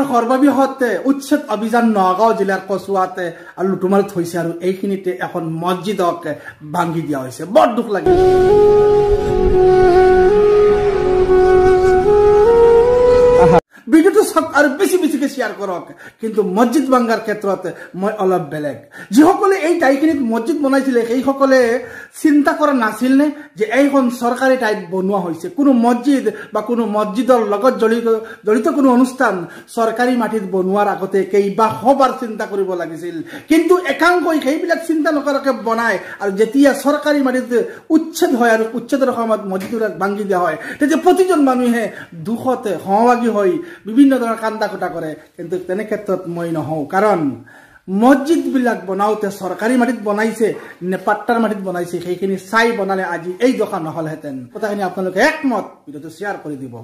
চৰকাৰৰ সৰ্ববৃহৎ উচ্ছেদ অভিযান নগাঁও জিলাৰ কচুৱাতে আৰু লুটুমাৰত হৈছে আৰু এইখিনিতে এখন মছজিদক ভাঙি দিয়া হৈছে বৰ দুখ লাগে ভিডিওটো সব আৰু বেছি বেছিকে শেয়াৰ কৰক কিন্তু মছজিদ ভাঙাৰ ক্ষেত্ৰত মই অলপ বেলেগ যিসকলে এই ঠাইখিনিত মছজিদ বনাইছিলে সেই সকলে চিন্তা কৰা নাছিল নে যে এইখন চৰকাৰী ঠাইত বনোৱা হৈছে কোনো মছজিদ বা কোনো মছজিদৰ লগত জড়িত কোনো অনুষ্ঠান চৰকাৰী মাটিত বনোৱাৰ আগতে কেইবা হবাৰ চিন্তা কৰিব লাগিছিল কিন্তু একাংশই সেইবিলাক চিন্তা নকৰাকৈ বনায় আৰু যেতিয়া চৰকাৰী মাটিত উচ্ছেদ হয় আৰু উচ্ছেদৰ সময়ত মছজিদবিলাক ভাঙি দিয়া হয় তেতিয়া প্ৰতিজন মানুহে দুখতে সহভাগী হৈ বিভিন্ন ধৰণৰ কান্দা কোটা কৰে কিন্তু তেনে ক্ষেত্ৰত মই নহওঁ কাৰণ মছজিদ বিলাক বনাওতে চৰকাৰী মাটিত বনাইছে নে পাট্টাৰ মাটিত বনাইছে সেইখিনি চাই বনালে আজি এই দোকান নহলহেঁতেন কথাখিনি আপোনালোকে একমত ভিডিওটো শ্বেয়াৰ কৰি দিব